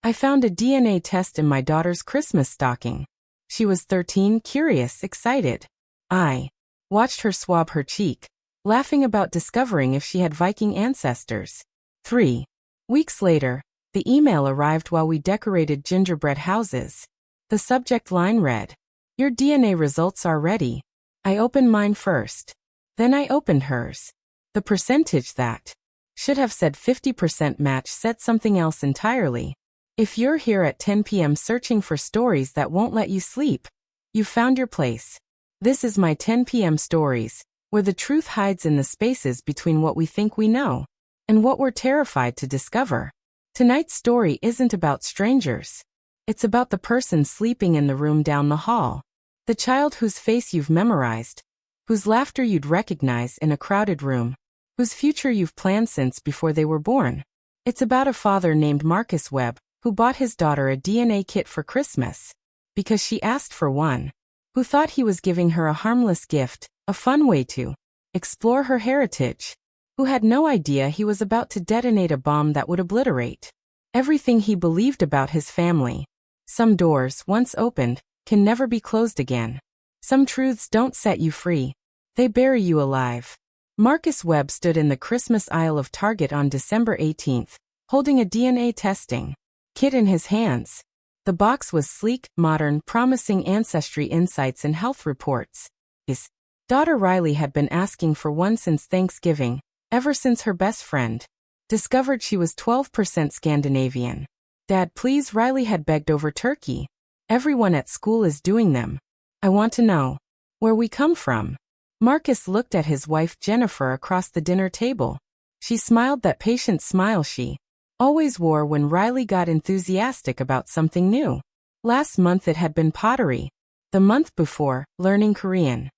I found a DNA test in my daughter's Christmas stocking. She was 13, curious, excited. I watched her swab her cheek, laughing about discovering if she had Viking ancestors. 3 weeks later, the email arrived while we decorated gingerbread houses. The subject line read, "Your DNA results are ready." I opened mine first. Then I opened hers. The percentage that should have said 50% match said something else entirely. If you're here at 10 p.m. searching for stories that won't let you sleep, you found your place. This is my 10 p.m. stories, where the truth hides in the spaces between what we think we know and what we're terrified to discover. Tonight's story isn't about strangers. It's about the person sleeping in the room down the hall. The child whose face you've memorized, whose laughter you'd recognize in a crowded room, whose future you've planned since before they were born. It's about a father named Marcus Webb, who bought his daughter a DNA kit for Christmas because she asked for one, who thought he was giving her a harmless gift, a fun way to explore her heritage, who had no idea he was about to detonate a bomb that would obliterate everything he believed about his family. Some doors, once opened, can never be closed again. Some truths don't set you free. They bury you alive. Marcus Webb stood in the Christmas aisle of Target on December 18th, holding a DNA testing kit in his hands. The box was sleek, modern, promising ancestry insights and health reports. His daughter Riley had been asking for one since Thanksgiving, ever since her best friend discovered she was 12% Scandinavian. "Dad, please," Riley had begged over turkey. "Everyone at school is doing them. I want to know where we come from." Marcus looked at his wife Jennifer across the dinner table. She smiled that patient smile she always wore when Riley got enthusiastic about something new. Last month it had been pottery. The month before, learning Korean.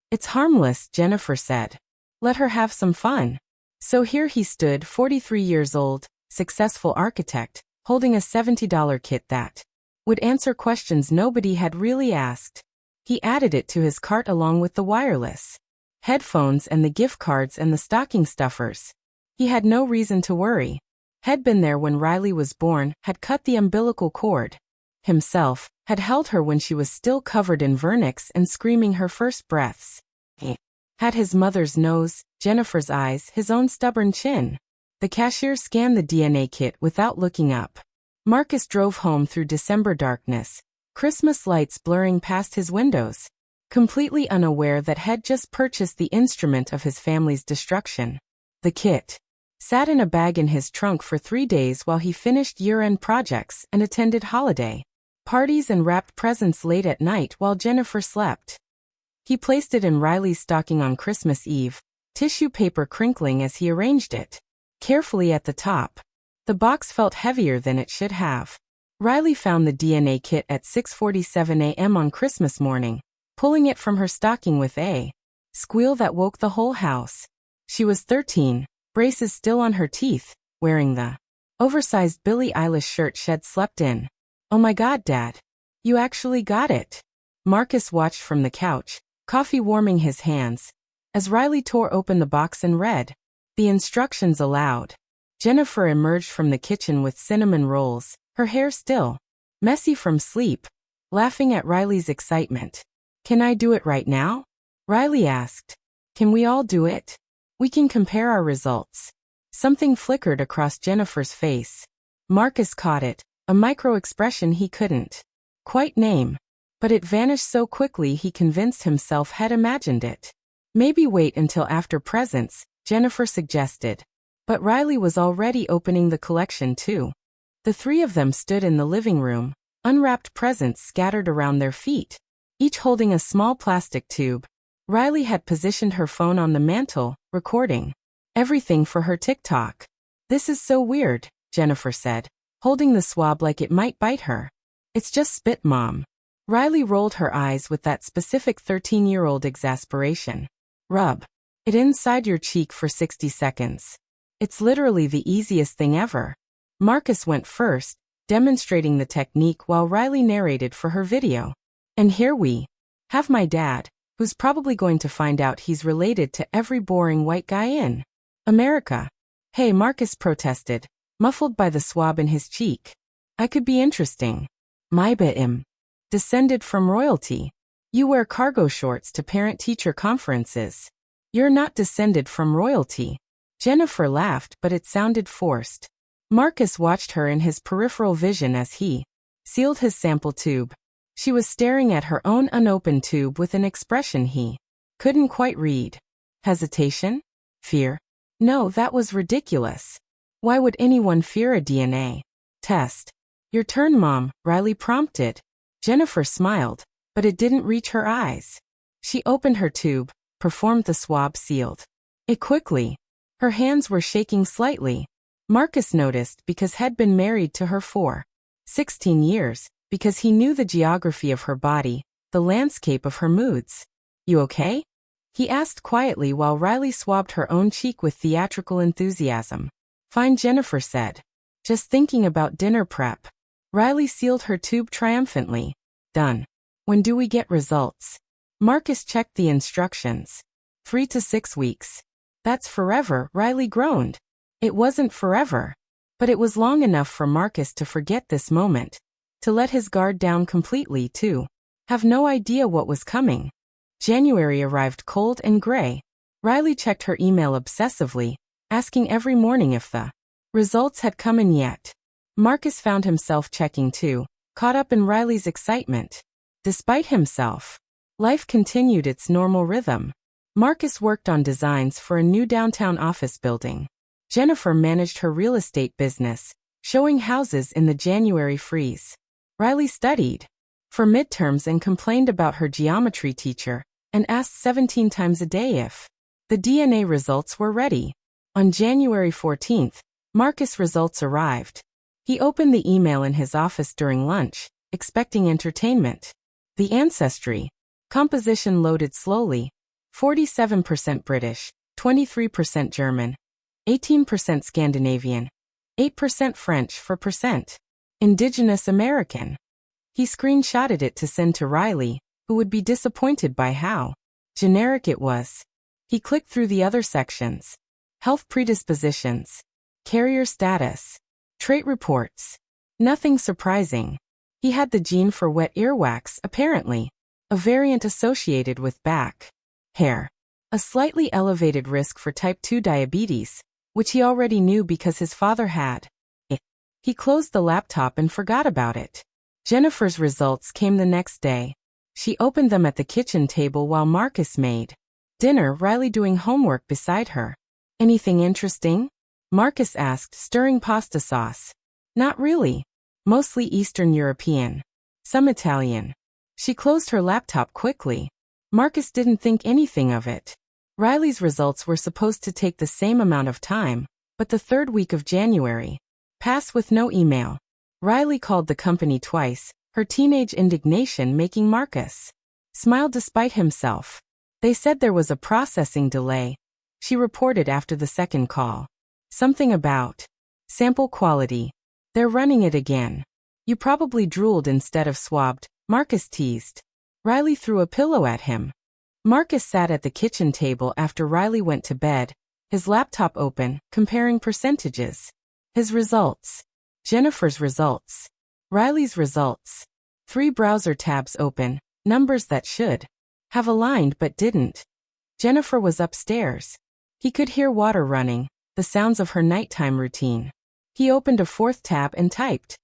"It's harmless," Jennifer said. "Let her have some fun." So here he stood, 43 years old, successful architect, holding a $70 kit that would answer questions nobody had really asked. He added it to his cart along with the wireless headphones and the gift cards and the stocking stuffers. He had no reason to worry. Had been there when Riley was born, had cut the umbilical cord. Himself, had held her when she was still covered in vernix and screaming her first breaths. He had his mother's nose, Jennifer's eyes, his own stubborn chin. The cashier scanned the DNA kit without looking up. Marcus drove home through December darkness, Christmas lights blurring past his windows, completely unaware that had just purchased the instrument of his family's destruction. The kit sat in a bag in his trunk for 3 days while he finished year-end projects and attended holiday parties and wrapped presents late at night while Jennifer slept. He placed it in Riley's stocking on Christmas Eve, tissue paper crinkling as he arranged it carefully at the top. The box felt heavier than it should have. Riley found the DNA kit at 6:47 a.m. on Christmas morning, pulling it from her stocking with a squeal that woke the whole house. She was 13, braces still on her teeth, wearing the oversized Billie Eilish shirt she'd slept in. "Oh my God, Dad. You actually got it." Marcus watched from the couch, coffee warming his hands, as Riley tore open the box and read the instructions aloud. Jennifer emerged from the kitchen with cinnamon rolls, her hair still messy from sleep, laughing at Riley's excitement. "Can I do it right now?" Riley asked. "Can we all do it? We can compare our results." Something flickered across Jennifer's face. Marcus caught it, a micro-expression he couldn't quite name. But it vanished so quickly he convinced himself had imagined it. "Maybe wait until after presents," Jennifer suggested. But Riley was already opening the collection too. The three of them stood in the living room, unwrapped presents scattered around their feet, each holding a small plastic tube. Riley had positioned her phone on the mantel, recording everything for her TikTok. "This is so weird," Jennifer said, holding the swab like it might bite her. "It's just spit, Mom." Riley rolled her eyes with that specific 13-year-old exasperation. "Rub it inside your cheek for 60 seconds. It's literally the easiest thing ever." Marcus went first, demonstrating the technique while Riley narrated for her video. "And here we have my dad, who's probably going to find out he's related to every boring white guy in America." "Hey," Marcus protested, muffled by the swab in his cheek. I could be interesting. My Im. Descended from royalty. You wear cargo shorts to parent-teacher conferences. You're not descended from royalty. Jennifer laughed, but it sounded forced. Marcus watched her in his peripheral vision as he sealed his sample tube. She was staring at her own unopened tube with an expression he couldn't quite read. Hesitation? Fear? No, that was ridiculous. Why would anyone fear a DNA test? Your turn, Mom, Riley prompted. Jennifer smiled, but it didn't reach her eyes. She opened her tube, performed the swab, sealed it quickly. Her hands were shaking slightly. Marcus noticed because had been married to her for 16 years, because he knew the geography of her body, the landscape of her moods. You okay? He asked quietly while Riley swabbed her own cheek with theatrical enthusiasm. Fine, Jennifer said. Just thinking about dinner prep. Riley sealed her tube triumphantly. Done. When do we get results? Marcus checked the instructions. 3 to 6 weeks. That's forever, Riley groaned. It wasn't forever. But it was long enough for Marcus to forget this moment. To let his guard down completely, to have no idea what was coming. January arrived cold and gray. Riley checked her email obsessively, asking every morning if the results had come in yet. Marcus found himself checking too, caught up in Riley's excitement. Despite himself, life continued its normal rhythm. Marcus worked on designs for a new downtown office building. Jennifer managed her real estate business, showing houses in the January freeze. Riley studied for midterms and complained about her geometry teacher, and asked 17 times a day if the DNA results were ready. On January 14th, Marcus' results arrived. He opened the email in his office during lunch, expecting entertainment. The ancestry composition loaded slowly. 47% British, 23% German, 18% Scandinavian, 8% French for percent Indigenous American. He screenshotted it to send to Riley, who would be disappointed by how generic it was. He clicked through the other sections. Health predispositions, carrier status, trait reports. Nothing surprising. He had the gene for wet earwax, apparently, a variant associated with back hair. A slightly elevated risk for type 2 diabetes, which he already knew because his father had it. He closed the laptop and forgot about it. Jennifer's results came the next day. She opened them at the kitchen table while Marcus made dinner, Riley doing homework beside her. Anything interesting? Marcus asked, stirring pasta sauce. Not really. Mostly Eastern European. Some Italian. She closed her laptop quickly. Marcus didn't think anything of it. Riley's results were supposed to take the same amount of time, but the third week of January passed with no email. Riley called the company twice, her teenage indignation making Marcus smile despite himself. They said there was a processing delay. She reported after the second call. Something about sample quality. They're running it again. You probably drooled instead of swabbed, Marcus teased. Riley threw a pillow at him. Marcus sat at the kitchen table after Riley went to bed, his laptop open, comparing percentages. His results. Jennifer's results. Riley's results. 3 browser tabs open, numbers that should have aligned but didn't. Jennifer was upstairs. He could hear water running, the sounds of her nighttime routine. He opened a 4th tab and typed.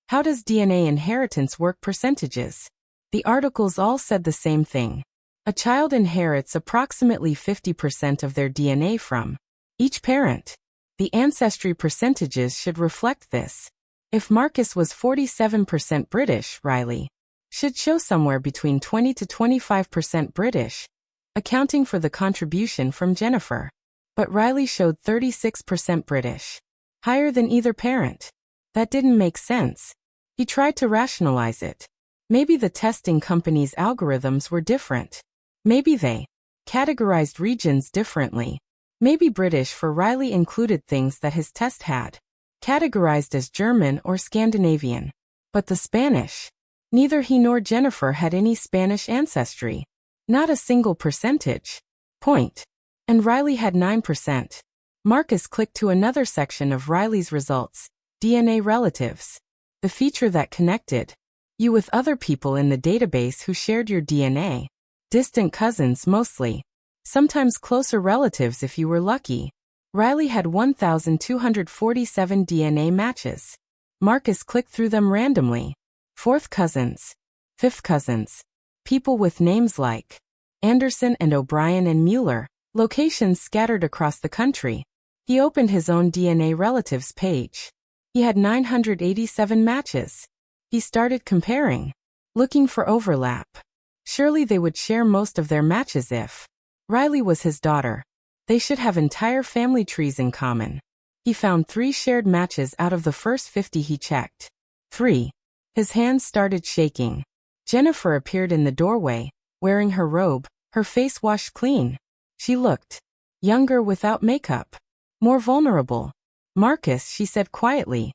How does DNA inheritance work? Percentages. The articles all said the same thing. A child inherits approximately 50% of their DNA from each parent. The ancestry percentages should reflect this. If Marcus was 47% British, Riley should show somewhere between 20 to 25% British, accounting for the contribution from Jennifer. But Riley showed 36% British, higher than either parent. That didn't make sense. He tried to rationalize it. Maybe the testing company's algorithms were different. Maybe they categorized regions differently. Maybe British for Riley included things that his test had categorized as German or Scandinavian. But the Spanish? Neither he nor Jennifer had any Spanish ancestry. Not a single percentage point. And Riley had 9%. Marcus clicked to another section of Riley's results, DNA relatives. The feature that connected you with other people in the database who shared your DNA. Distant cousins mostly. Sometimes closer relatives if you were lucky. Riley had 1,247 DNA matches. Marcus clicked through them randomly. Fourth cousins. Fifth cousins. People with names like Anderson and O'Brien and Mueller. Locations scattered across the country. He opened his own DNA relatives page. He had 987 matches. He started comparing. Looking for overlap. Surely they would share most of their matches if Riley was his daughter. They should have entire family trees in common. He found 3 shared matches out of the first 50 he checked. 3. His hands started shaking. Jennifer appeared in the doorway, wearing her robe, her face washed clean. She looked younger without makeup. More vulnerable. Marcus, she said quietly.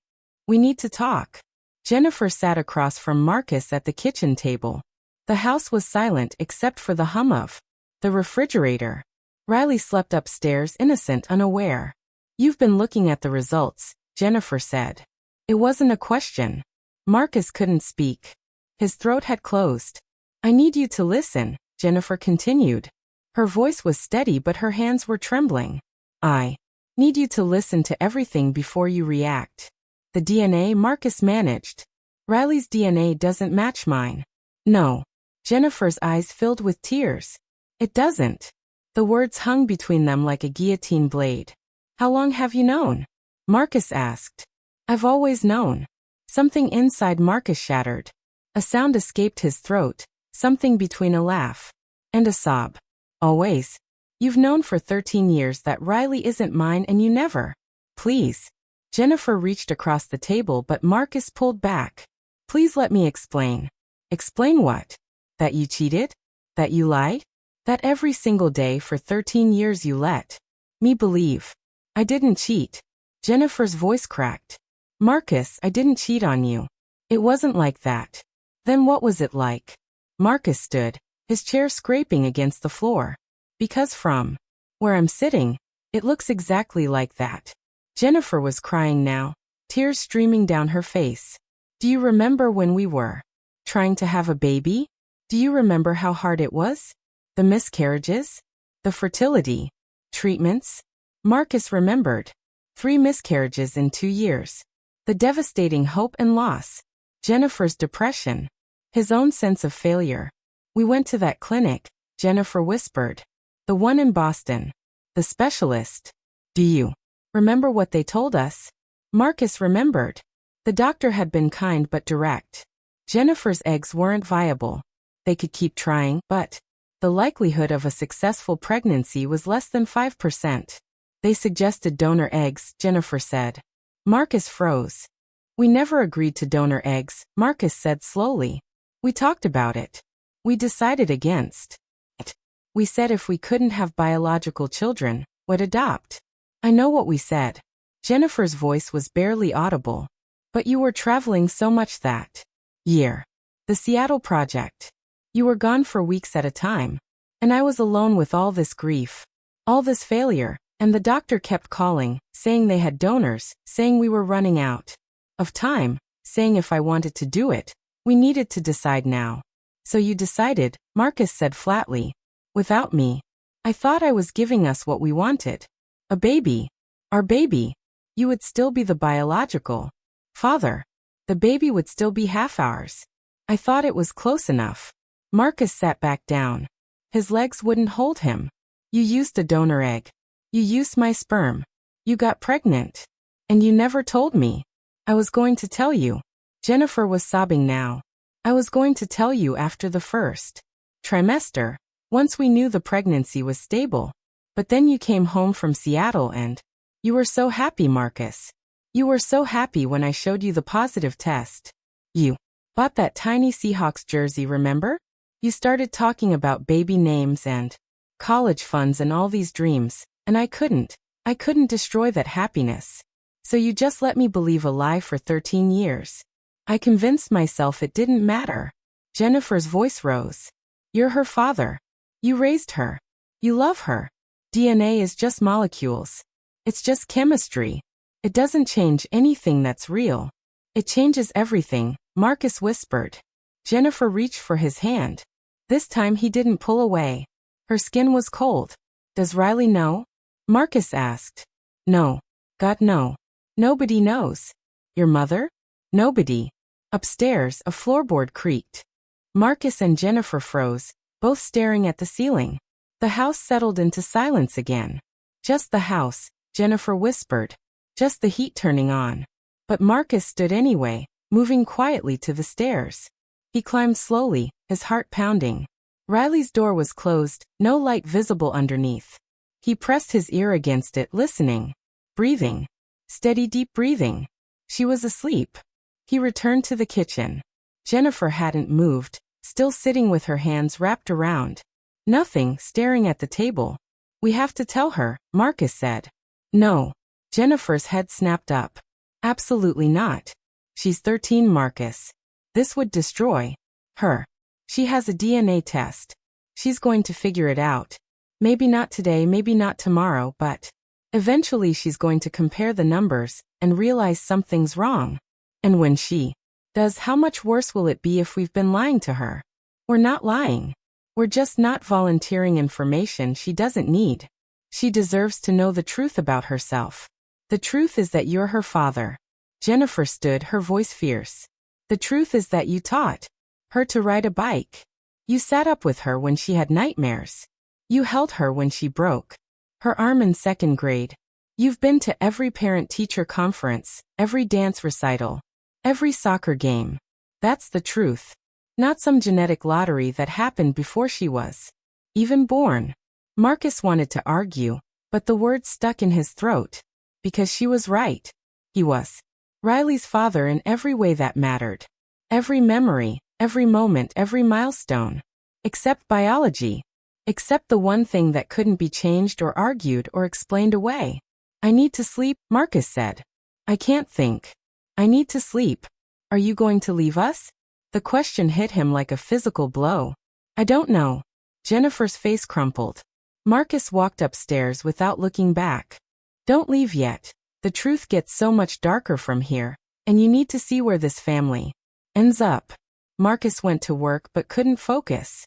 We need to talk. Jennifer sat across from Marcus at the kitchen table. The house was silent except for the hum of the refrigerator. Riley slept upstairs, innocent, unaware. You've been looking at the results, Jennifer said. It wasn't a question. Marcus couldn't speak. His throat had closed. I need you to listen, Jennifer continued. Her voice was steady but her hands were trembling. I need you to listen to everything before you react. The DNA Marcus managed. Riley's DNA doesn't match mine. No. Jennifer's eyes filled with tears. It doesn't. The words hung between them like a guillotine blade. How long have you known? Marcus asked. I've always known. Something inside Marcus shattered. A sound escaped his throat, something between a laugh and a sob. Always. You've known for 13 years that Riley isn't mine and you never. Please. Jennifer reached across the table but Marcus pulled back. Please let me explain. Explain what? That you cheated? That you lied? That every single day for 13 years you let me believe. I didn't cheat. Jennifer's voice cracked. Marcus, I didn't cheat on you. It wasn't like that. Then what was it like? Marcus stood, his chair scraping against the floor. Because from where I'm sitting, it looks exactly like that. Jennifer was crying now, tears streaming down her face. Do you remember when we were trying to have a baby? Do you remember how hard it was? The miscarriages? The fertility treatments? Marcus remembered. 3 miscarriages in 2 years. The devastating hope and loss. Jennifer's depression. His own sense of failure. We went to that clinic, Jennifer whispered. The one in Boston. The specialist. Do you remember what they told us? Marcus remembered. The doctor had been kind but direct. Jennifer's eggs weren't viable. They could keep trying, but the likelihood of a successful pregnancy was less than 5%. They suggested donor eggs, Jennifer said. Marcus froze. We never agreed to donor eggs, Marcus said slowly. We talked about it. We decided against it. We said if we couldn't have biological children, would adopt. I know what we said. Jennifer's voice was barely audible. But you were traveling so much that year. The Seattle project. You were gone for weeks at a time. And I was alone with all this grief. All this failure. And the doctor kept calling, saying they had donors, saying we were running out of time, saying if I wanted to do it, we needed to decide now. So you decided, Marcus said flatly. Without me. I thought I was giving us what we wanted. A baby. Our baby. You would still be the biological father. The baby would still be half ours. I thought it was close enough. Marcus sat back down. His legs wouldn't hold him. You used a donor egg. You used my sperm. You got pregnant. And you never told me. I was going to tell you. Jennifer was sobbing now. I was going to tell you after the first trimester, once we knew the pregnancy was stable. But then you came home from Seattle and you were so happy, Marcus. You were so happy when I showed you the positive test. You bought that tiny Seahawks jersey, remember? You started talking about baby names and college funds and all these dreams, and I couldn't destroy that happiness. So you just let me believe a lie for 13 years. I convinced myself it didn't matter. Jennifer's voice rose. You're her father. You raised her. You love her. DNA is just molecules. It's just chemistry. It doesn't change anything that's real. It changes everything, Marcus whispered. Jennifer reached for his hand. This time he didn't pull away. Her skin was cold. Does Riley know? Marcus asked. No. God, no. Nobody knows. Your mother? Nobody. Upstairs, a floorboard creaked. Marcus and Jennifer froze, both staring at the ceiling. The house settled into silence again. Just the house, Jennifer whispered. Just the heat turning on. But Marcus stood anyway, moving quietly to the stairs. He climbed slowly, his heart pounding. Riley's door was closed, no light visible underneath. He pressed his ear against it, listening. Breathing. Steady, deep breathing. She was asleep. He returned to the kitchen. Jennifer hadn't moved, still sitting with her hands wrapped around. Nothing, staring at the table. We have to tell her, Marcus said. No. Jennifer's head snapped up. Absolutely not. She's 13, Marcus. This would destroy her. She has a DNA test. She's going to figure it out. Maybe not today, maybe not tomorrow, but eventually she's going to compare the numbers and realize something's wrong. And when she does, how much worse will it be if we've been lying to her? We're not lying. We're just not volunteering information she doesn't need. She deserves to know the truth about herself. The truth is that you're her father. Jennifer stood, her voice fierce. The truth is that you taught her to ride a bike. You sat up with her when she had nightmares. You held her when she broke her arm in second grade. You've been to every parent-teacher conference, every dance recital, every soccer game. That's the truth. Not some genetic lottery that happened before she was even born. Marcus wanted to argue, but the words stuck in his throat. Because she was right. He was Riley's father in every way that mattered. Every memory, every moment, every milestone. Except biology. Except the one thing that couldn't be changed or argued or explained away. I need to sleep, Marcus said. I can't think. I need to sleep. Are you going to leave us? The question hit him like a physical blow. I don't know. Jennifer's face crumpled. Marcus walked upstairs without looking back. Don't leave yet. The truth gets so much darker from here, and you need to see where this family ends up. Marcus went to work but couldn't focus.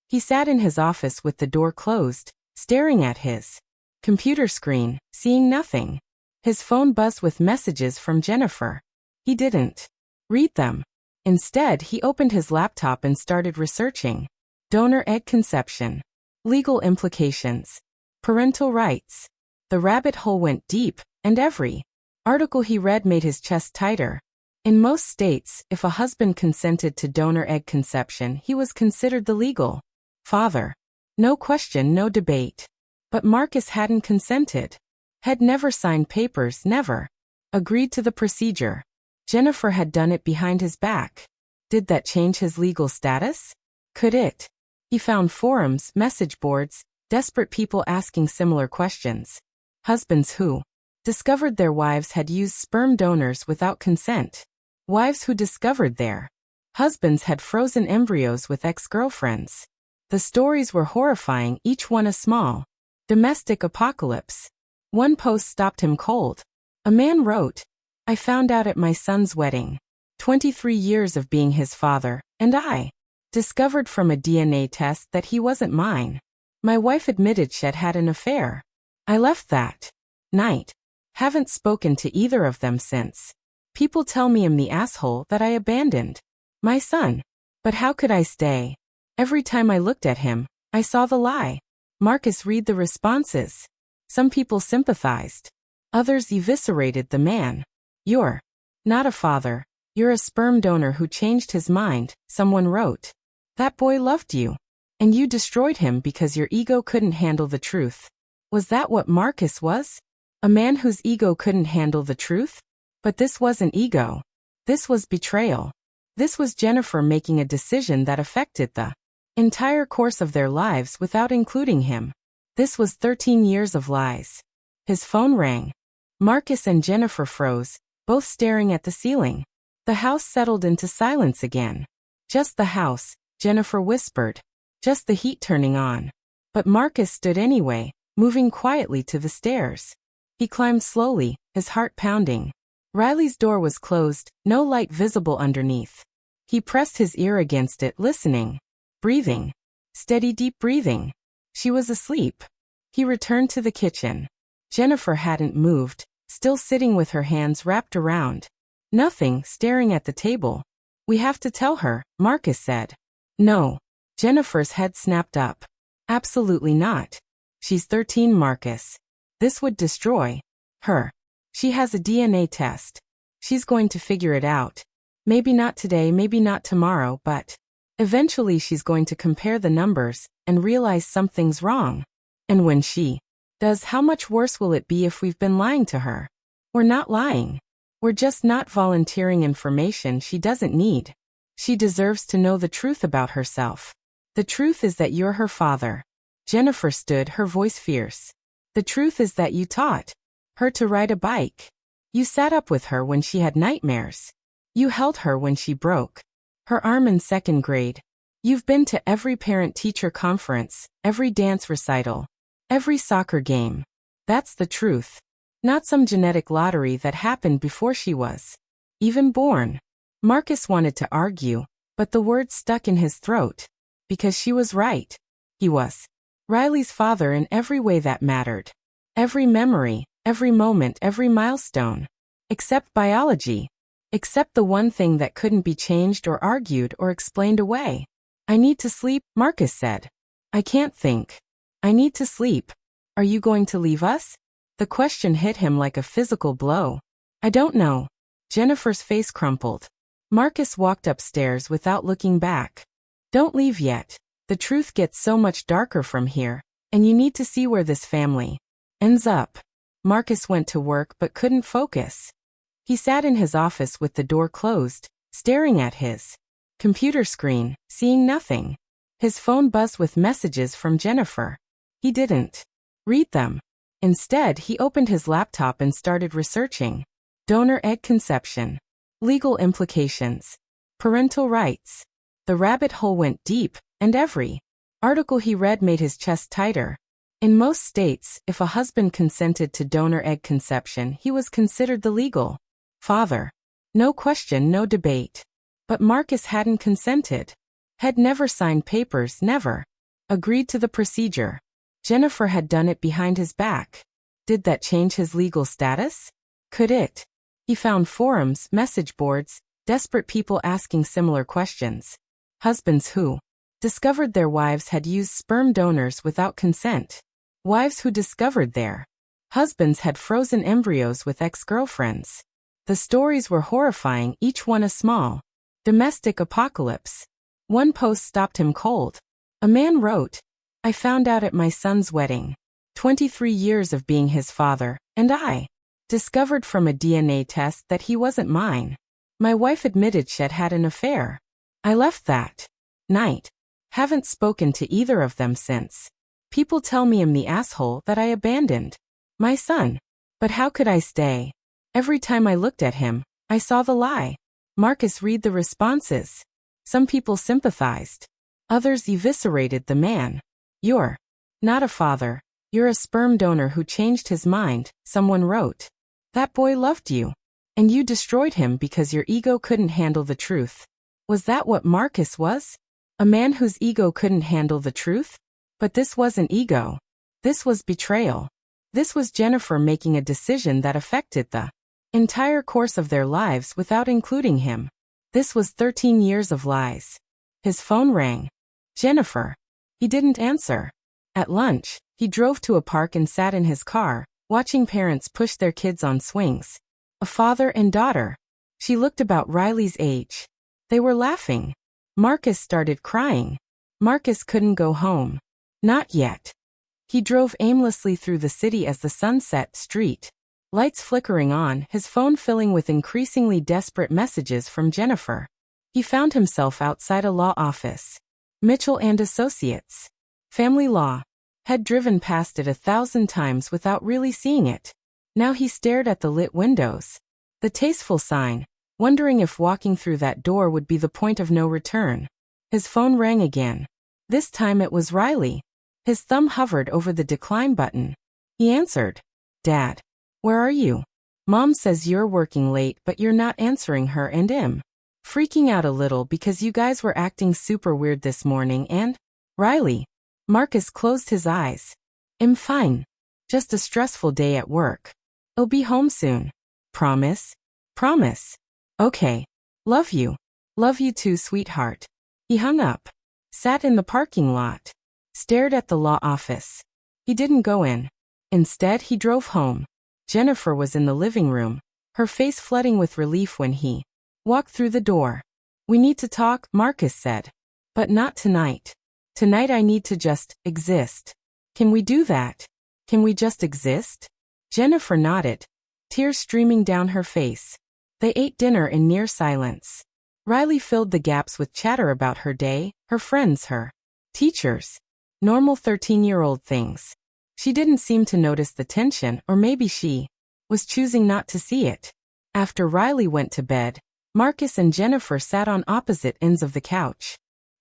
He sat in his office with the door closed, staring at his computer screen, seeing nothing. His phone buzzed with messages from Jennifer. He didn't read them. Instead, he opened his laptop and started researching. Donor egg conception. Legal implications. Parental rights. The rabbit hole went deep, and every article he read made his chest tighter. In most states, if a husband consented to donor egg conception, he was considered the legal father. No question, no debate. But Marcus hadn't consented. Had never signed papers, never agreed to the procedure. Jennifer had done it behind his back. Did that change his legal status? Could it? He found forums, message boards, desperate people asking similar questions. Husbands who discovered their wives had used sperm donors without consent. Wives who discovered their husbands had frozen embryos with ex-girlfriends. The stories were horrifying, each one a small domestic apocalypse. One post stopped him cold. A man wrote, I found out at my son's wedding. 23 years of being his father, and I discovered from a DNA test that he wasn't mine. My wife admitted she'd had an affair. I left that night. Haven't spoken to either of them since. People tell me I'm the asshole that I abandoned my son. But how could I stay? Every time I looked at him, I saw the lie. Marcus read the responses. Some people sympathized. Others eviscerated the man. You're not a father. You're a sperm donor who changed his mind, someone wrote. That boy loved you. And you destroyed him because your ego couldn't handle the truth. Was that what Marcus was? A man whose ego couldn't handle the truth? But this wasn't ego. This was betrayal. This was Jennifer making a decision that affected the entire course of their lives without including him. This was 13 years of lies. His phone rang. Marcus and Jennifer froze, both staring at the ceiling. The house settled into silence again. Just the house, Jennifer whispered. Just the heat turning on. But Marcus stood anyway, moving quietly to the stairs. He climbed slowly, his heart pounding. Riley's door was closed, no light visible underneath. He pressed his ear against it, listening. Breathing. Steady, deep breathing. She was asleep. He returned to the kitchen. Jennifer hadn't moved, still sitting with her hands wrapped around. Nothing, staring at the table. We have to tell her, Marcus said. No. Jennifer's head snapped up. Absolutely not. She's 13, Marcus. This would destroy her. She has a DNA test. She's going to figure it out. Maybe not today, maybe not tomorrow, but eventually she's going to compare the numbers and realize something's wrong. And when she does, how much worse will it be if we've been lying to her? We're not lying. We're just not volunteering information she doesn't need. She deserves to know the truth about herself. The truth is that you're her father. Jennifer stood, her voice fierce. The truth is that you taught her to ride a bike. You sat up with her when she had nightmares. You held her when she broke her arm in second grade. You've been to every parent-teacher conference, every dance recital, every soccer game. That's the truth. Not some genetic lottery that happened before she was even born. Marcus wanted to argue, but the words stuck in his throat. Because she was right. He was Riley's father in every way that mattered. Every memory, every moment, every milestone. Except biology. Except the one thing that couldn't be changed or argued or explained away. I need to sleep, Marcus said. I can't think. I need to sleep. Are you going to leave us? The question hit him like a physical blow. I don't know. Jennifer's face crumpled. Marcus walked upstairs without looking back. Don't leave yet. The truth gets so much darker from here, and you need to see where this family ends up. Marcus went to work but couldn't focus. He sat in his office with the door closed, staring at his computer screen, seeing nothing. His phone buzzed with messages from Jennifer. He didn't read them. Instead, he opened his laptop and started researching. Donor egg conception. Legal implications. Parental rights. The rabbit hole went deep, and every article he read made his chest tighter. In most states, if a husband consented to donor egg conception, he was considered the legal father. No question, no debate. But Marcus hadn't consented. Had never signed papers, never agreed to the procedure. Jennifer had done it behind his back. Did that change his legal status? Could it? He found forums, message boards, desperate people asking similar questions. Husbands who discovered their wives had used sperm donors without consent. Wives who discovered their husbands had frozen embryos with ex-girlfriends. The stories were horrifying, each one a small domestic apocalypse. One post stopped him cold. A man wrote, I found out at my son's wedding. 23 years of being his father, and I discovered from a DNA test that he wasn't mine. My wife admitted she'd had an affair. I left that night. Haven't spoken to either of them since. People tell me I'm the asshole that I abandoned my son. But how could I stay? Every time I looked at him, I saw the lie. Marcus read the responses. Some people sympathized. Others eviscerated the man. You're not a father. You're a sperm donor who changed his mind, someone wrote. That boy loved you. And you destroyed him because your ego couldn't handle the truth. Was that what Marcus was? A man whose ego couldn't handle the truth? But this wasn't ego. This was betrayal. This was Jennifer making a decision that affected the entire course of their lives without including him. This was 13 years of lies. His phone rang. Jennifer. He didn't answer. At lunch, he drove to a park and sat in his car, watching parents push their kids on swings. A father and daughter. She looked about Riley's age. They were laughing. Marcus started crying. Marcus couldn't go home. Not yet. He drove aimlessly through the city as the sun set, street lights flickering on, his phone filling with increasingly desperate messages from Jennifer. He found himself outside a law office. Mitchell and Associates. Family law. Had driven past it 1,000 times without really seeing it. Now he stared at the lit windows. The tasteful sign, wondering if walking through that door would be the point of no return. His phone rang again. This time it was Riley. His thumb hovered over the decline button. He answered. Dad. Where are you? Mom says you're working late but you're not answering her and I'm freaking out a little because you guys were acting super weird this morning and… Riley. Marcus closed his eyes. I'm fine. Just a stressful day at work. I'll be home soon. Promise? Promise. Okay. Love you. Love you too, sweetheart. He hung up. Sat in the parking lot. Stared at the law office. He didn't go in. Instead, he drove home. Jennifer was in the living room, her face flooding with relief when he walked through the door. We need to talk, Marcus said. But not tonight. Tonight I need to just exist. Can we do that? Can we just exist? Jennifer nodded, tears streaming down her face. They ate dinner in near silence. Riley filled the gaps with chatter about her day, her friends, her teachers. Normal 13-year-old things. She didn't seem to notice the tension, or maybe she was choosing not to see it. After Riley went to bed, Marcus and Jennifer sat on opposite ends of the couch.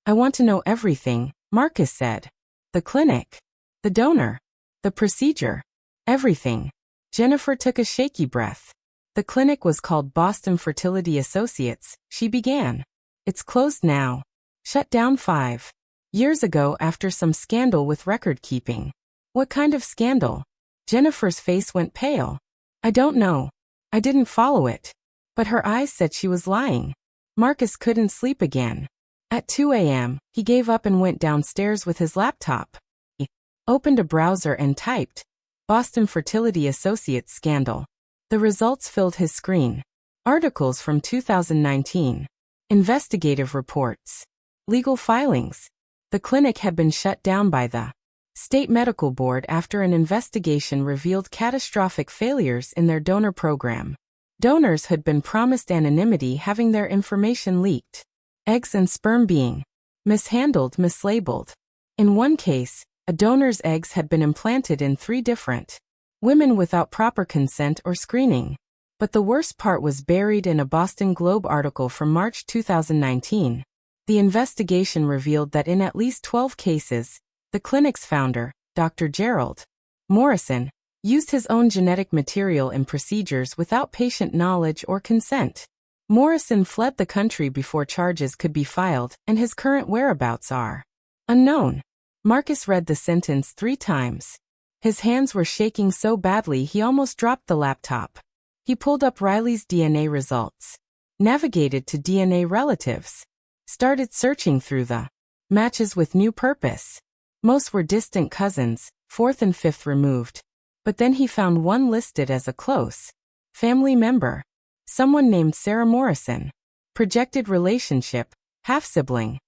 I want to know everything, Marcus said. The clinic. The donor. The procedure. Everything. Jennifer took a shaky breath. The clinic was called Boston Fertility Associates, she began. It's closed now. Shut down 5 years ago after some scandal with record keeping. What kind of scandal? Jennifer's face went pale. I don't know. I didn't follow it. But her eyes said she was lying. Marcus couldn't sleep again. At 2 a.m., he gave up and went downstairs with his laptop. He opened a browser and typed, Boston Fertility Associates scandal. The results filled his screen. Articles from 2019. Investigative reports. Legal filings. The clinic had been shut down by the State Medical Board after an investigation revealed catastrophic failures in their donor program. Donors had been promised anonymity, having their information leaked. Eggs and sperm being mishandled, mislabeled. In one case, a donor's eggs had been implanted in 3 different women without proper consent or screening. But the worst part was buried in a Boston Globe article from March 2019. The investigation revealed that in at least 12 cases, the clinic's founder, Dr. Gerald Morrison, used his own genetic material in procedures without patient knowledge or consent. Morrison fled the country before charges could be filed, and his current whereabouts are unknown. Marcus read the sentence 3 times. His hands were shaking so badly he almost dropped the laptop. He pulled up Riley's DNA results, navigated to DNA relatives, started searching through the matches with new purpose. Most were distant cousins, 4th and 5th removed. But then he found one listed as a close family member. Someone named Sarah Morrison. Projected relationship, half-sibling.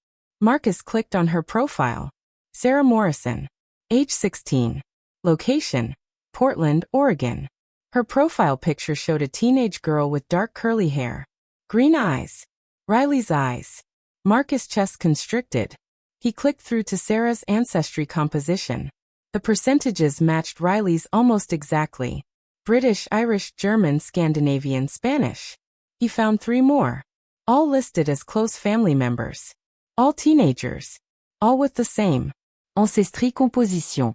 Marcus clicked on her profile. Sarah Morrison. Age 16. Location, Portland, Oregon. Her profile picture showed a teenage girl with dark curly hair. Green eyes. Riley's eyes. Marcus' chest constricted. He clicked through to Sarah's ancestry composition. The percentages matched Riley's almost exactly. British, Irish, German, Scandinavian, Spanish. He found 3 more. All listed as close family members. All teenagers. All with the same ancestry composition.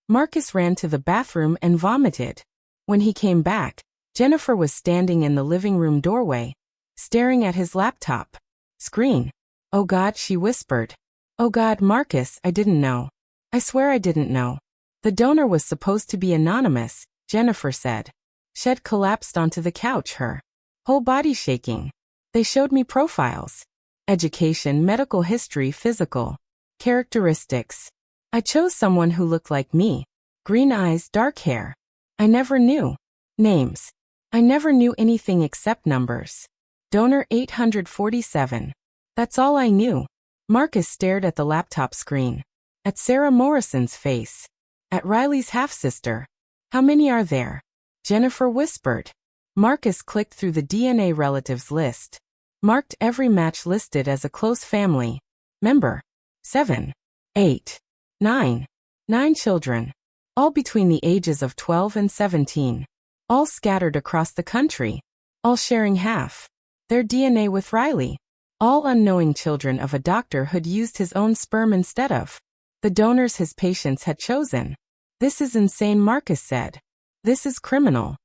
Marcus ran to the bathroom and vomited. When he came back, Jennifer was standing in the living room doorway, staring at his laptop screen. Oh God, she whispered. Oh God, Marcus, I didn't know. I swear I didn't know. The donor was supposed to be anonymous, Jennifer said. Shed collapsed onto the couch, her whole body shaking. They showed me profiles. Education, medical history, physical characteristics. I chose someone who looked like me. Green eyes, dark hair. I never knew names. I never knew anything except numbers. Donor 847. That's all I knew. Marcus stared at the laptop screen. At Sarah Morrison's face. At Riley's half-sister. How many are there? Jennifer whispered. Marcus clicked through the DNA relatives list. Marked every match listed as a close family member. 7, 8, 9. 9 children. All between the ages of 12 and 17. All scattered across the country. All sharing half their DNA with Riley. All unknowing children of a doctor who'd used his own sperm instead of the donors his patients had chosen. This is insane, Marcus said. This is criminal.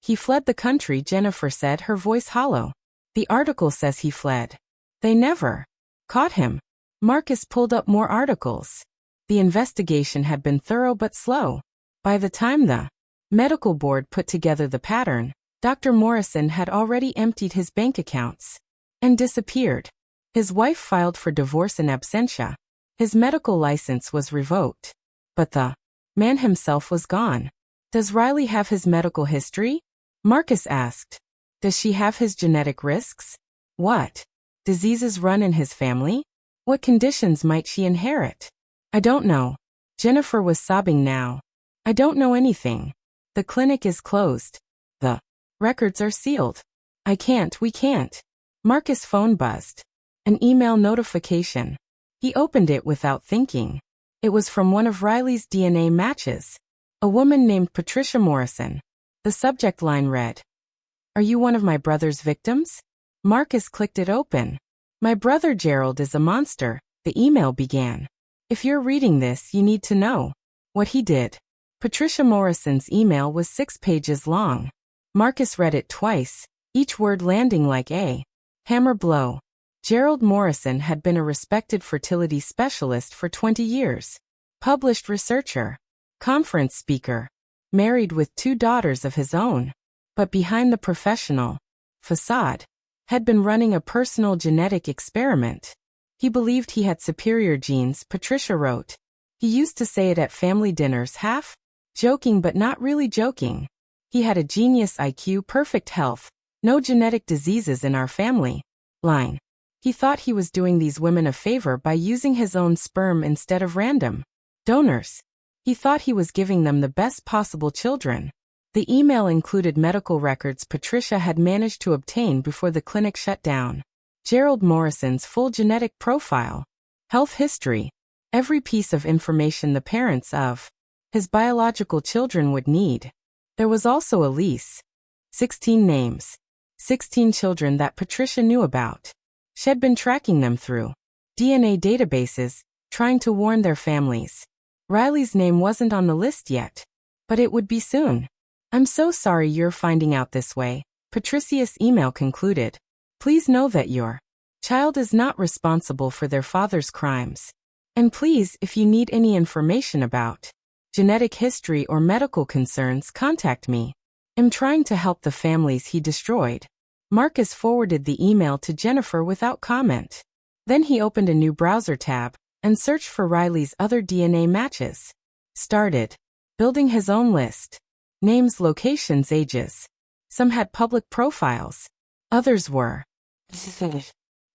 He fled the country, Jennifer said, her voice hollow. The article says he fled. They never caught him. Marcus pulled up more articles. The investigation had been thorough but slow. By the time the medical board put together the pattern, Dr. Morrison had already emptied his bank accounts and disappeared. His wife filed for divorce in absentia. His medical license was revoked. But the man himself was gone. Does Riley have his medical history? Marcus asked. Does she have his genetic risks? What diseases run in his family? What conditions might she inherit? I don't know. Jennifer was sobbing now. I don't know anything. The clinic is closed. The records are sealed. We can't. Marcus' phone buzzed. An email notification. He opened it without thinking. It was from one of Riley's DNA matches. A woman named Patricia Morrison. The subject line read, "Are you one of my brother's victims?" Marcus clicked it open. "My brother Gerald is a monster," the email began. "If you're reading this, you need to know what he did." Patricia Morrison's email was 6 pages long. Marcus read it twice, each word landing like a hammer blow. Gerald Morrison had been a respected fertility specialist for 20 years. Published researcher. Conference speaker. Married with 2 daughters of his own. But behind the professional facade, had been running a personal genetic experiment. He believed he had superior genes, Patricia wrote. He used to say it at family dinners, half joking but not really joking. He had a genius IQ, perfect health, no genetic diseases in our family line. He thought he was doing these women a favor by using his own sperm instead of random donors. He thought he was giving them the best possible children. The email included medical records Patricia had managed to obtain before the clinic shut down. Gerald Morrison's full genetic profile, health history, every piece of information the parents of his biological children would need. There was also a lease. 16 names. 16 children that Patricia knew about. She had been tracking them through DNA databases, trying to warn their families. Riley's name wasn't on the list yet, but it would be soon. "I'm so sorry you're finding out this way," Patricia's email concluded. "Please know that your child is not responsible for their father's crimes. And please, if you need any information about genetic history or medical concerns, contact me. I'm trying to help the families he destroyed." Marcus forwarded the email to Jennifer without comment. Then he opened a new browser tab and searched for Riley's other DNA matches. Started building his own list. Names, locations, ages. Some had public profiles. Others were.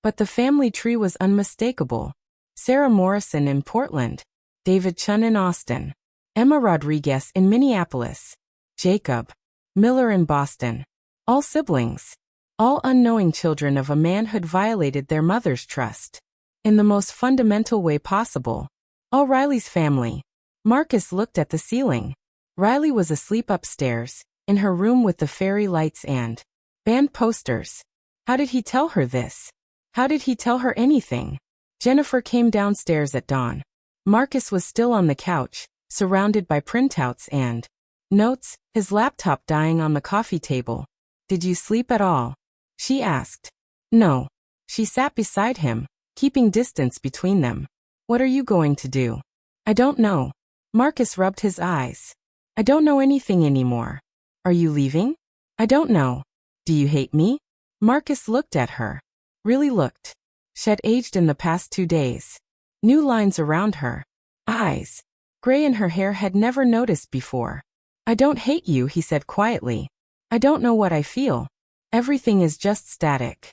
But the family tree was unmistakable. Sarah Morrison in Portland. David Chun in Austin. Emma Rodriguez in Minneapolis. Jacob Miller in Boston. All siblings. All unknowing children of a man who'd violated their mother's trust. In the most fundamental way possible. All Riley's family. Marcus looked at the ceiling. Riley was asleep upstairs, in her room with the fairy lights and band posters. How did he tell her this? How did he tell her anything? Jennifer came downstairs at dawn. Marcus was still on the couch, surrounded by printouts and notes, his laptop dying on the coffee table. "Did you sleep at all?" she asked. "No." She sat beside him, keeping distance between them. "What are you going to do?" "I don't know." Marcus rubbed his eyes. "I don't know anything anymore." "Are you leaving?" "I don't know." "Do you hate me?" Marcus looked at her. Really looked. She had aged in the past 2 days. New lines around her eyes. Gray in her hair had never noticed before. "I don't hate you," he said quietly. "I don't know what I feel. Everything is just static."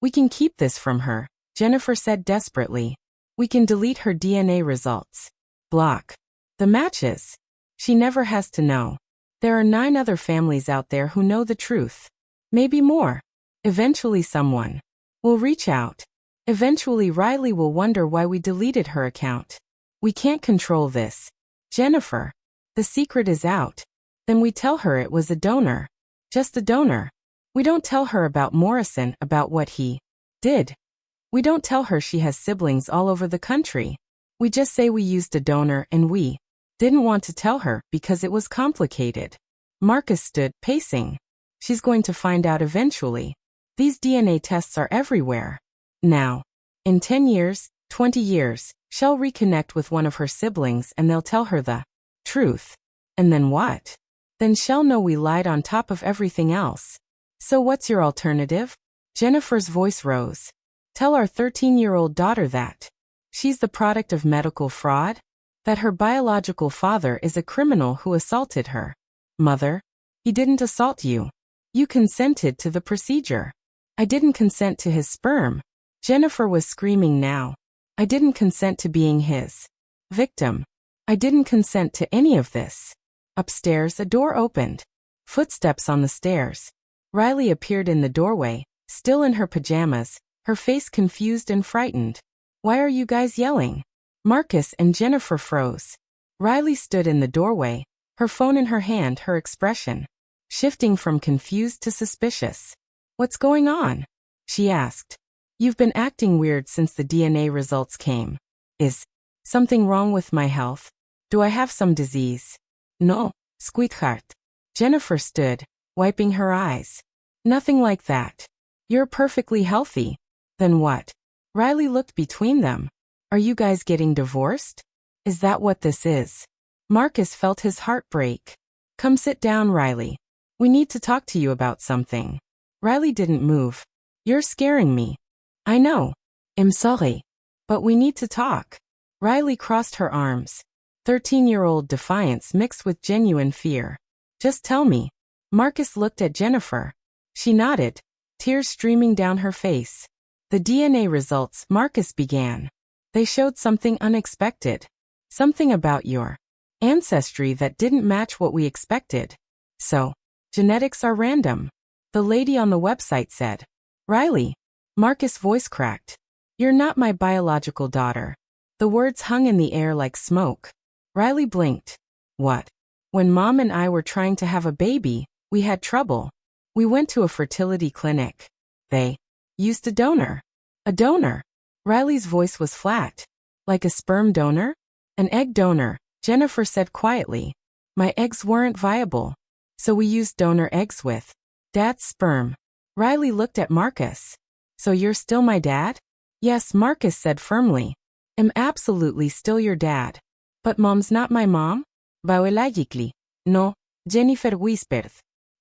"We can keep this from her," Jennifer said desperately. "We can delete her DNA results. Block the matches. She never has to know. There are 9 other families out there who know the truth. Maybe more. Eventually someone will reach out. Eventually Riley will wonder why we deleted her account. We can't control this. Jennifer. The secret is out. Then we tell her it was a donor. Just a donor. We don't tell her about Morrison, about what he did. We don't tell her she has siblings all over the country. We just say we used a donor and we didn't want to tell her because it was complicated." Marcus stood, pacing. She's going to find out eventually. These DNA tests are everywhere. Now, in 10 years, 20 years, she'll reconnect with one of her siblings and they'll tell her the truth. And then what? Then she'll know we lied on top of everything else. So what's your alternative? Jennifer's voice rose. Tell our 13-year-old daughter that she's the product of medical fraud? That her biological father is a criminal who assaulted her. Mother, he didn't assault you. You consented to the procedure. I didn't consent to his sperm. Jennifer was screaming now. I didn't consent to being his victim. I didn't consent to any of this. Upstairs, a door opened. Footsteps on the stairs. Riley appeared in the doorway, still in her pajamas, her face confused and frightened. Why are you guys yelling? Marcus and Jennifer froze. Riley stood in the doorway, her phone in her hand, her expression shifting from confused to suspicious. What's going on? She asked. You've been acting weird since the DNA results came. Is something wrong with my health? Do I have some disease? No, sweetheart. Jennifer stood, wiping her eyes. Nothing like that. You're perfectly healthy. Then what? Riley looked between them. Are you guys getting divorced? Is that what this is? Marcus felt his heart break. Come sit down, Riley. We need to talk to you about something. Riley didn't move. You're scaring me. I know. I'm sorry. But we need to talk. Riley crossed her arms. 13-year-old defiance mixed with genuine fear. Just tell me. Marcus looked at Jennifer. She nodded, tears streaming down her face. The DNA results, Marcus began. They showed something unexpected. Something about your ancestry that didn't match what we expected. So, genetics are random. The lady on the website said. Riley. Marcus' voice cracked. You're not my biological daughter. The words hung in the air like smoke. Riley blinked. What? When Mom and I were trying to have a baby, we had trouble. We went to a fertility clinic. They used a donor. A donor. Riley's voice was flat. Like a sperm donor? An egg donor, Jennifer said quietly. My eggs weren't viable. So we used donor eggs with Dad's sperm. Riley looked at Marcus. So you're still my dad? Yes, Marcus said firmly. I'm absolutely still your dad. But Mom's not my mom? Biologically. No, Jennifer whispered.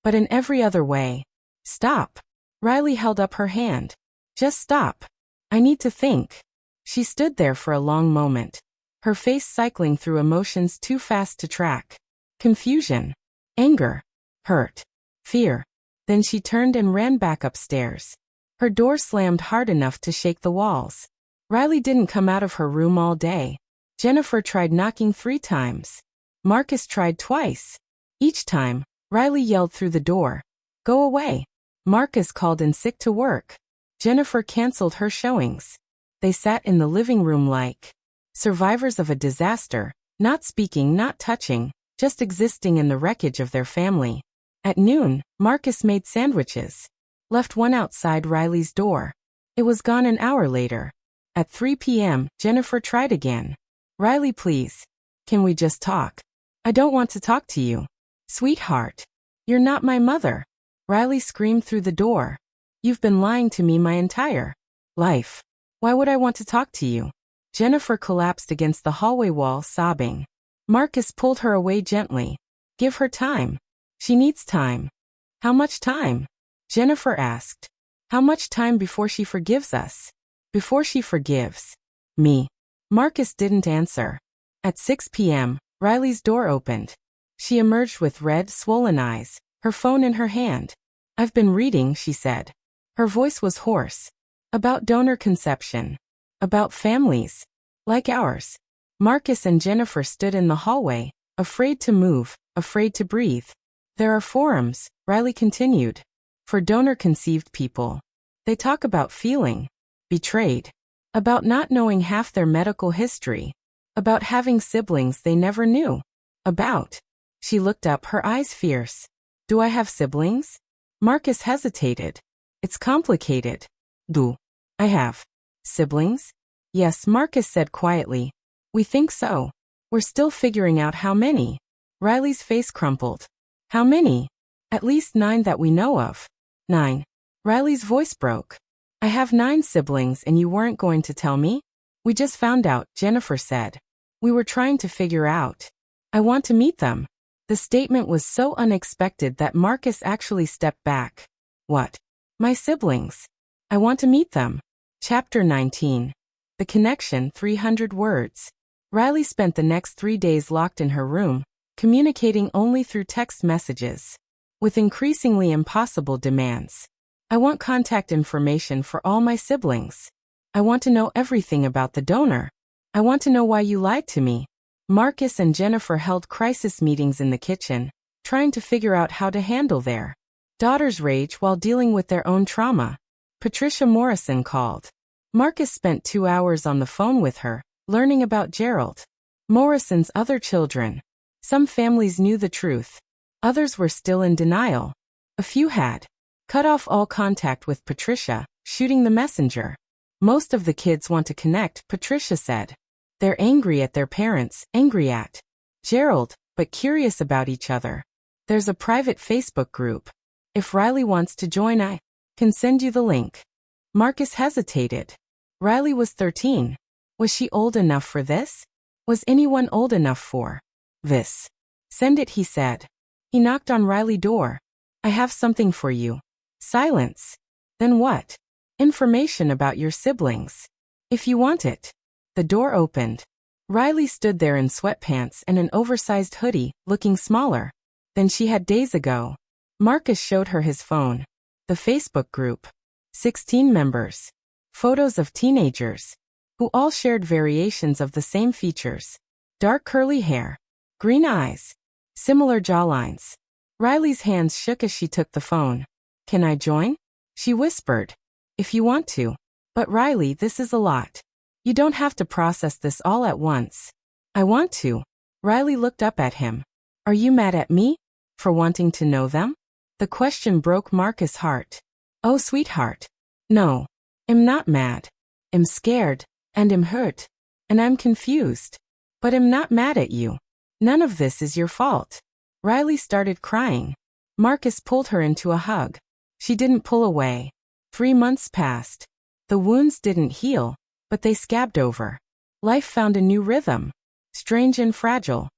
But in every other way. Stop. Riley held up her hand. Just stop. I need to think. She stood there for a long moment. Her face cycling through emotions too fast to track. Confusion. Anger. Hurt. Fear. Then she turned and ran back upstairs. Her door slammed hard enough to shake the walls. Riley didn't come out of her room all day. Jennifer tried knocking 3 times. Marcus tried twice. Each time, Riley yelled through the door. Go away. Marcus called in sick to work. Jennifer canceled her showings. They sat in the living room like survivors of a disaster, not speaking, not touching, just existing in the wreckage of their family. At noon, Marcus made sandwiches. Left one outside Riley's door. It was gone an hour later. At 3 p.m., Jennifer tried again. Riley, please. Can we just talk? I don't want to talk to you. Sweetheart. You're not my mother. Riley screamed through the door. You've been lying to me my entire life. Why would I want to talk to you? Jennifer collapsed against the hallway wall, sobbing. Marcus pulled her away gently. Give her time. She needs time. How much time? Jennifer asked. How much time before she forgives us? Before she forgives me. Marcus didn't answer. At 6 p.m., Riley's door opened. She emerged with red, swollen eyes, her phone in her hand. I've been reading, she said. Her voice was hoarse. About donor conception. About families. Like ours. Marcus and Jennifer stood in the hallway, afraid to move, afraid to breathe. There are forums, Riley continued. For donor-conceived people. They talk about feeling betrayed. About not knowing half their medical history. About having siblings they never knew. About. She looked up, her eyes fierce. Do I have siblings? Marcus hesitated. It's complicated. Do I have siblings? Yes, Marcus said quietly. We think so. We're still figuring out how many. Riley's face crumpled. How many? At least 9 that we know of. 9. Riley's voice broke. I have 9 siblings and you weren't going to tell me? We just found out, Jennifer said. We were trying to figure out. I want to meet them. The statement was so unexpected that Marcus actually stepped back. What? My siblings. I want to meet them. Chapter 19. The Connection, 300 words. Riley spent the next 3 days locked in her room, communicating only through text messages, with increasingly impossible demands. I want contact information for all my siblings. I want to know everything about the donor. I want to know why you lied to me. Marcus and Jennifer held crisis meetings in the kitchen, trying to figure out how to handle their daughter's rage while dealing with their own trauma. Patricia Morrison called. Marcus spent 2 hours on the phone with her, learning about Gerald, Morrison's other children. Some families knew the truth. Others were still in denial. A few had cut off all contact with Patricia, shooting the messenger. Most of the kids want to connect, Patricia said. They're angry at their parents, angry at Gerald, but curious about each other. There's a private Facebook group. If Riley wants to join, I can send you the link. Marcus hesitated. Riley was 13. Was she old enough for this? Was anyone old enough for this? Send it, he said. He knocked on Riley's door. I have something for you. Silence. Then what? Information about your siblings. If you want it. The door opened. Riley stood there in sweatpants and an oversized hoodie, looking smaller than she had days ago. Marcus showed her his phone. The Facebook group. 16 members. Photos of teenagers, who all shared variations of the same features. Dark curly hair. Green eyes. Similar jawlines. Riley's hands shook as she took the phone. Can I join? She whispered. If you want to. But Riley, this is a lot. You don't have to process this all at once. I want to. Riley looked up at him. Are you mad at me? For wanting to know them? The question broke Marcus' heart. Oh, sweetheart. No. I'm not mad. I'm scared. And I'm hurt. And I'm confused. But I'm not mad at you. None of this is your fault. Riley started crying. Marcus pulled her into a hug. She didn't pull away. 3 months passed. The wounds didn't heal, but they scabbed over. Life found a new rhythm. Strange and fragile.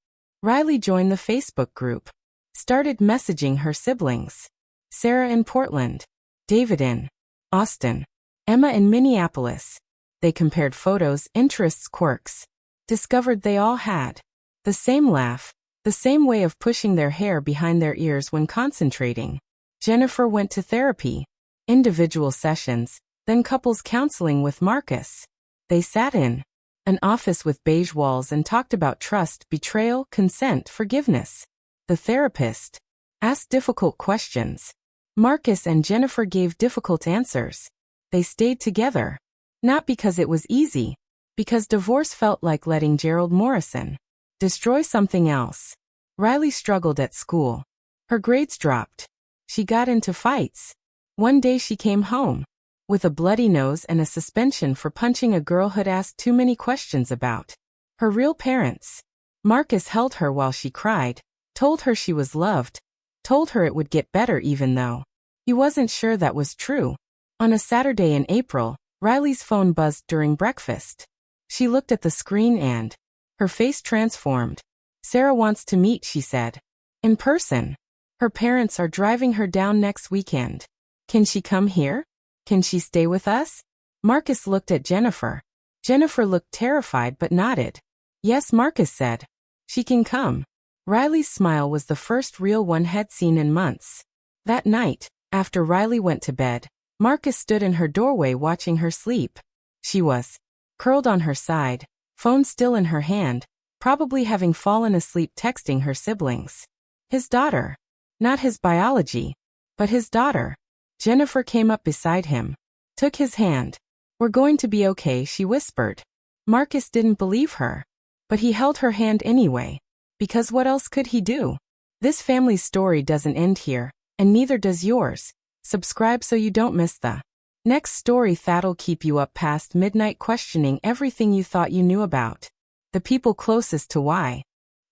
Riley joined the Facebook group. Started messaging her siblings. Sarah in Portland. David in Austin. Emma in Minneapolis. They compared photos, interests, quirks. Discovered they all had the same laugh, the same way of pushing their hair behind their ears when concentrating. Jennifer went to therapy, individual sessions, then couples counseling with Marcus. They sat in an office with beige walls and talked about trust, betrayal, consent, forgiveness. The therapist asked difficult questions. Marcus and Jennifer gave difficult answers. They stayed together. Not because it was easy, because divorce felt like letting Gerald Morrison destroy something else. Riley struggled at school. Her grades dropped. She got into fights. One day she came home with a bloody nose and a suspension for punching a girl who'd asked too many questions about her real parents. Marcus held her while she cried, told her she was loved, told her it would get better even though he wasn't sure that was true. On a Saturday in April, Riley's phone buzzed during breakfast. She looked at the screen and her face transformed. Sarah wants to meet, she said. In person. Her parents are driving her down next weekend. Can she come here? Can she stay with us? Marcus looked at Jennifer. Jennifer looked terrified but nodded. Yes, Marcus said. She can come. Riley's smile was the first real one had seen in months. That night, after Riley went to bed, Marcus stood in her doorway watching her sleep. She was curled on her side, phone still in her hand, probably having fallen asleep texting her siblings. His daughter. Not his biology, but his daughter. Jennifer came up beside him, took his hand. We're going to be okay, she whispered. Marcus didn't believe her, but he held her hand anyway, because what else could he do? This family's story doesn't end here, and neither does yours. Subscribe so you don't miss the next story that'll keep you up past midnight questioning everything you thought you knew about the people closest to why.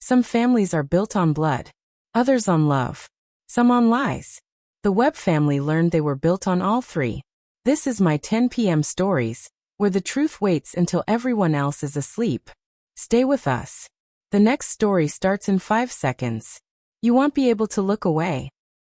Some families are built on blood, others on love. some on lies. The Webb family learned they were built on all three. This is my 10 p.m. stories, where the truth waits until everyone else is asleep. Stay with us. The next story starts in 5 seconds. You won't be able to look away.